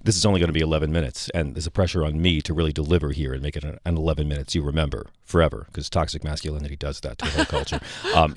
this is only going to be 11 minutes, and there's a pressure on me to really deliver here and make it an 11 minutes you remember forever, because toxic masculinity does that to the whole culture.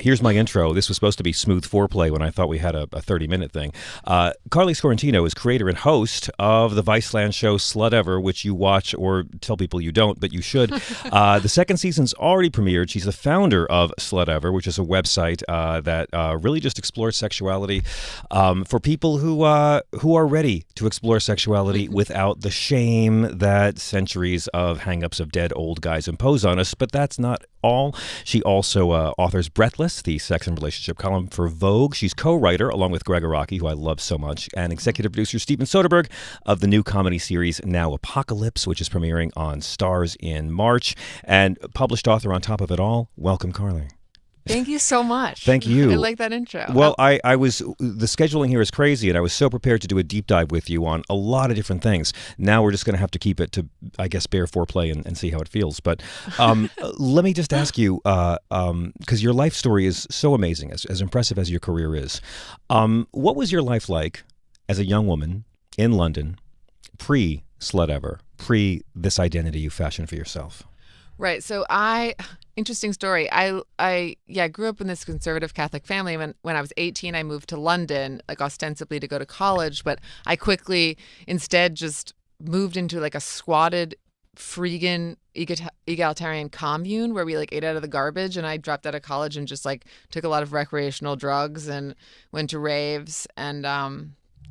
Here's my intro. This was supposed to be smooth foreplay when I thought we had a 30-minute thing. Karley Sciortino is creator and host of the VICELAND show Slutever, which you watch, or tell people you don't, but you should. The second season's already premiered. She's the founder of Slutever, which is a website that really just explores sexuality for people who are ready to explore sexuality without the shame that centuries of hang-ups of dead old guys impose on us. But that's not all. She also authors Breathless, the sex and relationship column for Vogue. She's co-writer, along with Greg Araki, who I love so much, and executive producer Steven Soderbergh of the new comedy series Now Apocalypse, which is premiering on Starz in March, and published author on top of it all. Welcome, Karley. Thank you so much. Thank you. I like that intro. Well, the scheduling here is crazy, and I was so prepared to do a deep dive with you on a lot of different things. Now we're just going to have to keep it to, I guess, bare foreplay and see how it feels. But let me just ask you, because your life story is so amazing, as impressive as your career is. What was your life like as a young woman in London, pre-Slutever, pre this identity you fashioned for yourself? Right. So interesting story. I grew up in this conservative Catholic family. When I was 18, I moved to London, like ostensibly to go to college, but I quickly instead just moved into like a squatted freegan egalitarian commune where we like ate out of the garbage, and I dropped out of college and just like took a lot of recreational drugs and went to raves. And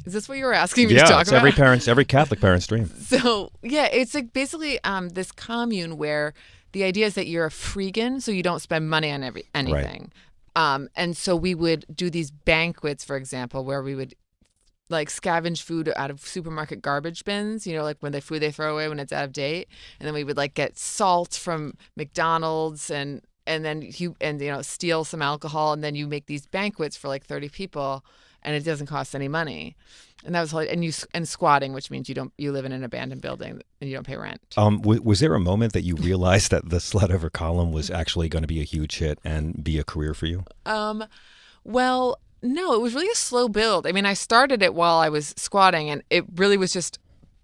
is this what you were asking me to talk about? Yeah, every Catholic parent's dream. So yeah, it's like basically this commune where the idea is that you're a freegan, so you don't spend money on anything. Right. And so we would do these banquets, for example, where we would like scavenge food out of supermarket garbage bins, like when the food they throw away when it's out of date. And then we would like get salt from McDonald's and then steal some alcohol, and then you make these banquets for like 30 people, and it doesn't cost any money. And that was and squatting, which means you live in an abandoned building and you don't pay rent. Was there a moment that you realized that the Slutever column was actually going to be a huge hit and be a career for you? Well, no, it was really a slow build. I mean, I started it while I was squatting, and it really was just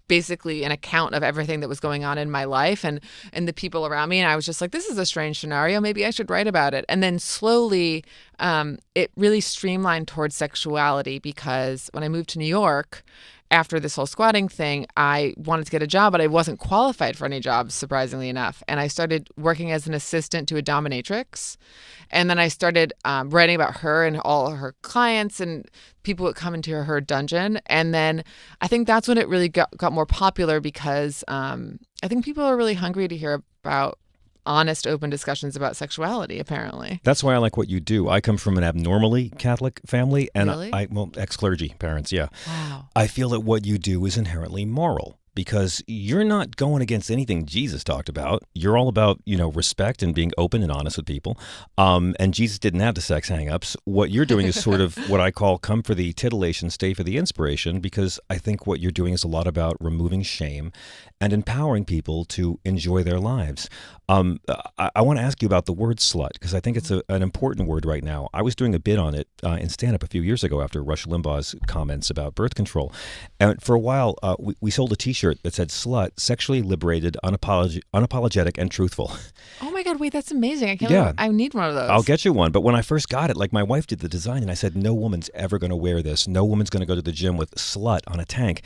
basically an account of everything that was going on in my life and the people around me. And I was just like, this is a strange scenario. Maybe I should write about it. And then slowly it really streamlined towards sexuality, because when I moved to New York after this whole squatting thing, I wanted to get a job, but I wasn't qualified for any jobs, surprisingly enough. And I started working as an assistant to a dominatrix. And then I started writing about her and all her clients, and people would come into her dungeon. And then I think that's when it really got more popular, because I think people are really hungry to hear about honest, open discussions about sexuality, apparently. That's why I like what you do. I come from an abnormally Catholic family, and really? Ex-clergy parents, yeah. Wow. I feel that what you do is inherently moral, because you're not going against anything Jesus talked about. You're all about, respect and being open and honest with people. And Jesus didn't have the sex hang-ups. What you're doing is sort of what I call come for the titillation, stay for the inspiration, because I think what you're doing is a lot about removing shame and empowering people to enjoy their lives. I want to ask you about the word slut, because I think it's an important word right now. I was doing a bit on it in stand-up a few years ago after Rush Limbaugh's comments about birth control. And for a while, we sold a T-shirt that said slut, sexually liberated, unapologetic, and truthful. Oh my God, wait, that's amazing. I can't remember. I need one of those. I'll get you one. But when I first got it, like my wife did the design, and I said, no woman's ever going to wear this. No woman's going to go to the gym with slut on a tank.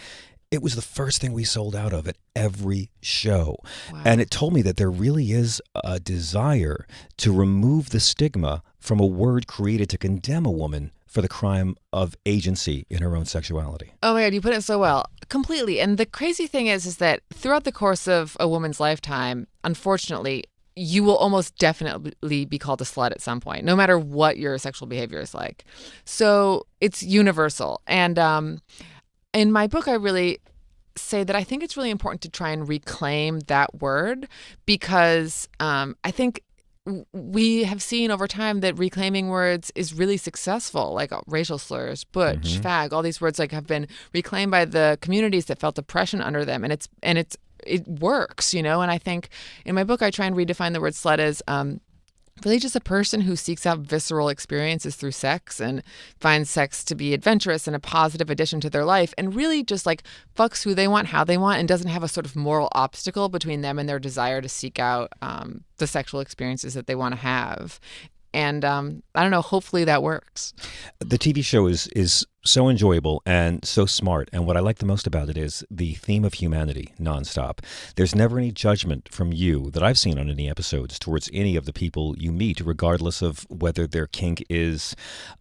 It was the first thing we sold out of at every show. Wow. And it told me that there really is a desire to remove the stigma from a word created to condemn a woman for the crime of agency in her own sexuality. Oh my God, you put it so well. Completely. And the crazy thing is that throughout the course of a woman's lifetime, unfortunately, you will almost definitely be called a slut at some point, no matter what your sexual behavior is like. So it's universal. And in my book, I really say that I think it's really important to try and reclaim that word, because I think we have seen over time that reclaiming words is really successful, like racial slurs, butch, fag, all these words like have been reclaimed by the communities that felt oppression under them, and it works, And I think in my book I try and redefine the word slut as really just a person who seeks out visceral experiences through sex and finds sex to be adventurous and a positive addition to their life, and really just like fucks who they want, how they want, and doesn't have a sort of moral obstacle between them and their desire to seek out the sexual experiences that they want to have. And I don't know, hopefully that works. The TV show is so enjoyable and so smart. And what I like the most about it is the theme of humanity nonstop. There's never any judgment from you that I've seen on any episodes towards any of the people you meet, regardless of whether their kink is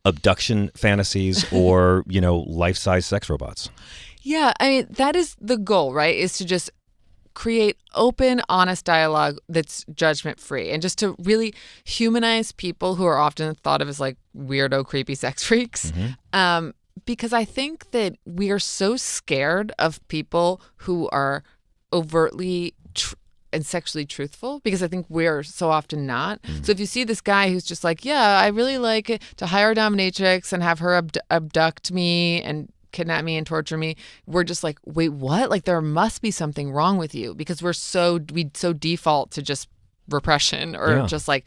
abduction fantasies or, life-size sex robots. Yeah, I mean, that is the goal, right? Is to just create open, honest dialogue that's judgment-free, and just to really humanize people who are often thought of as like weirdo, creepy sex freaks. Mm-hmm. Because I think that we are so scared of people who are overtly and sexually truthful, because I think we're so often not. Mm-hmm. So if you see this guy who's just like, yeah, I really like it to hire a dominatrix and have her abduct me and kidnap me and torture me, we're just like, wait, what? Like, there must be something wrong with you, because we so default to just repression or just like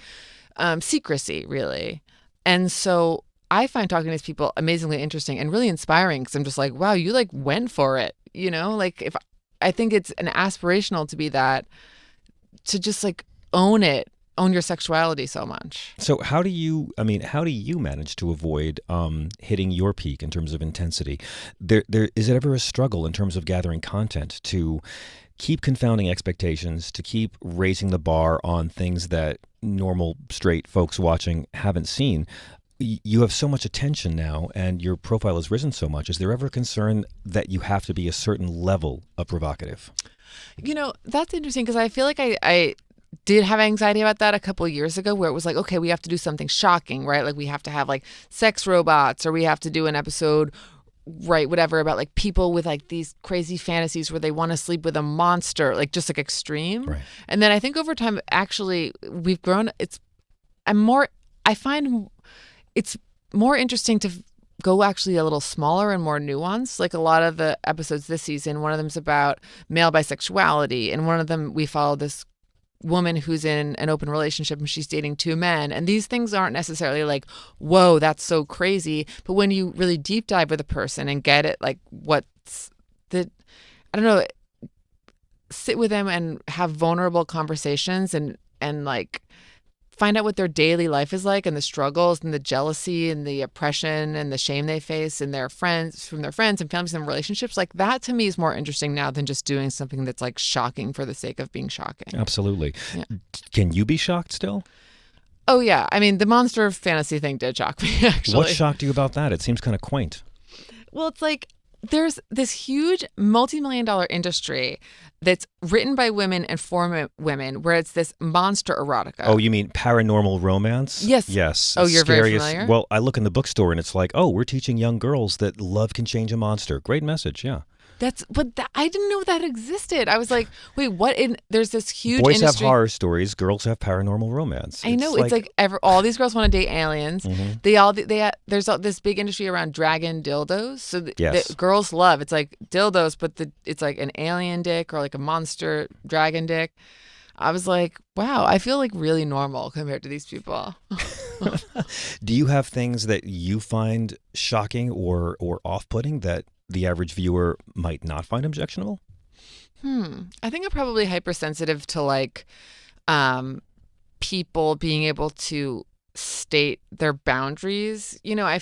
secrecy, really. And so I find talking to these people amazingly interesting and really inspiring, because I'm just like, wow, you like went for it, like if I think it's an aspirational to be that, to just like own your sexuality so much. So how do you manage to avoid hitting your peak in terms of intensity? Is it ever a struggle in terms of gathering content to keep confounding expectations, to keep raising the bar on things that normal straight folks watching haven't seen? You have so much attention now and your profile has risen so much. Is there ever a concern that you have to be a certain level of provocative? That's interesting, because I feel like I did have anxiety about that a couple of years ago, where it was like, okay, we have to do something shocking, right? Like we have to have like sex robots, or we have to do an episode, right, whatever, about like people with like these crazy fantasies where they want to sleep with a monster, like just like extreme. Right. And then I think over time, actually, we've grown. I find it's more interesting to go actually a little smaller and more nuanced. Like a lot of the episodes this season, one of them's about male bisexuality, and one of them we follow this woman who's in an open relationship and she's dating two men. And these things aren't necessarily like, whoa, that's so crazy. But when you really deep dive with a person and get it, like sit with them and have vulnerable conversations and like find out what their daily life is like, and the struggles and the jealousy and the oppression and the shame they face and from their friends and families and relationships, like that to me is more interesting now than just doing something that's like shocking for the sake of being shocking. Absolutely. Yeah. Can you be shocked still? Oh yeah. I mean, the monster fantasy thing did shock me, actually. What shocked you about that? It seems kind of quaint. Well, it's like there's this huge multi-million-dollar industry that's written by women and for women, where it's this monster erotica. Oh, you mean paranormal romance? Yes. Yes. Oh, you're very familiar? Well, I look in the bookstore and it's like, oh, we're teaching young girls that love can change a monster. Great message, yeah. I didn't know that existed. I was like, wait, what? There's this huge Boys industry. have horror stories, girls have paranormal romance. I know. It's like all these girls want to date aliens. Mm-hmm. There's this big industry around dragon dildos. So the girls love, it's like dildos, but it's like an alien dick or like a monster dragon dick. I was like, wow, I feel like really normal compared to these people. Do you have things that you find shocking or off-putting that the average viewer might not find objectionable? I think I'm probably hypersensitive to like people being able to state their boundaries. I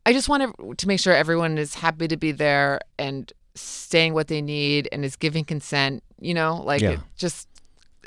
just want to make sure everyone is happy to be there and saying what they need and is giving consent,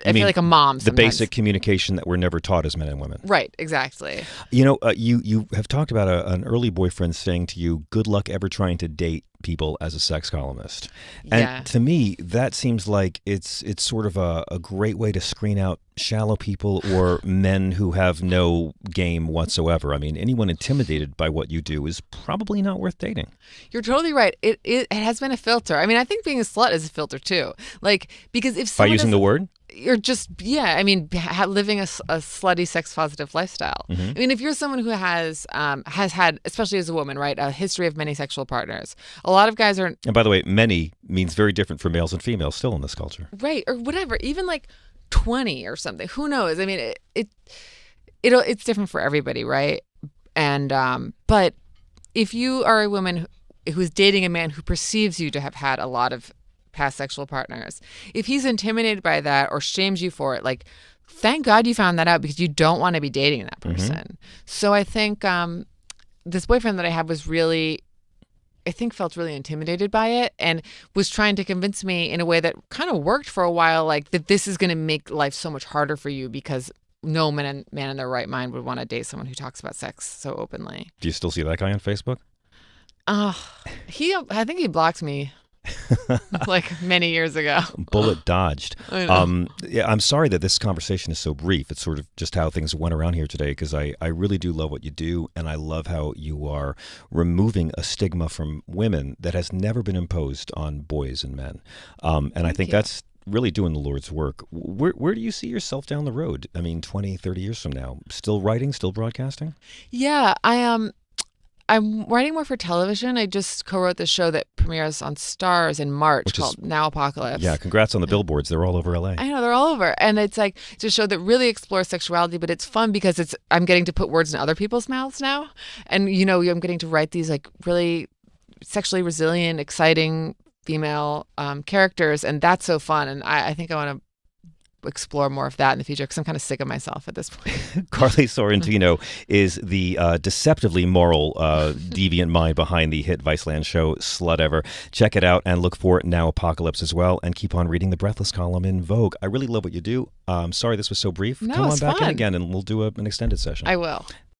I feel like a mom sometimes. The basic communication that we're never taught as men and women. Right, exactly. You have talked about an early boyfriend saying to you, good luck ever trying to date people as a sex columnist. And to me, that seems like it's sort of a great way to screen out shallow people or men who have no game whatsoever. I mean, anyone intimidated by what you do is probably not worth dating. You're totally right. It has been a filter. I mean, I think being a slut is a filter too. Like, because if by using the word? you're just, I mean, living a slutty, sex-positive lifestyle. Mm-hmm. I mean, if you're someone who has had, especially as a woman, right, a history of many sexual partners, a lot of guys are... And by the way, many means very different for males and females still in this culture. Right, or whatever, even like 20 or something. Who knows? I mean, it's different for everybody, right? And but if you are a woman who's dating a man who perceives you to have had a lot of past sexual partners, if he's intimidated by that or shames you for it, like, thank God you found that out, because you don't want to be dating that person. Mm-hmm. So I think this boyfriend that I had was really, I think, felt really intimidated by it and was trying to convince me in a way that kind of worked for a while, like that this is going to make life so much harder for you because no man in their right mind would want to date someone who talks about sex so openly. Do you still see that guy on Facebook? I think he blocked me like many years ago. Bullet dodged. I know. I'm sorry that this conversation is so brief. It's sort of just how things went around here today, because I really do love what you do, and I love how you are removing a stigma from women that has never been imposed on boys and men. And I think that's really doing the Lord's work. Where do you see yourself down the road? I mean, 20, 30 years from now? Still writing, still broadcasting? Yeah, I'm writing more for television. I just co-wrote this show that premieres on Starz in March called Now Apocalypse. Yeah, congrats on the billboards. They're all over LA. I know, they're all over. And it's a show that really explores sexuality, but it's fun because I'm getting to put words in other people's mouths now. And, I'm getting to write these like really sexually resilient, exciting female characters. And that's so fun. And I think I want to explore more of that in the future because I'm kind of sick of myself at this point. Karley Sciortino is the deceptively moral, deviant mind behind the hit VICELAND show Slutever. Check it out and look for Now Apocalypse as well, and keep on reading the Breathless column in Vogue. I really love what you do. Sorry this was so brief. No, Come on back fun. in again and we'll do an extended session. I will.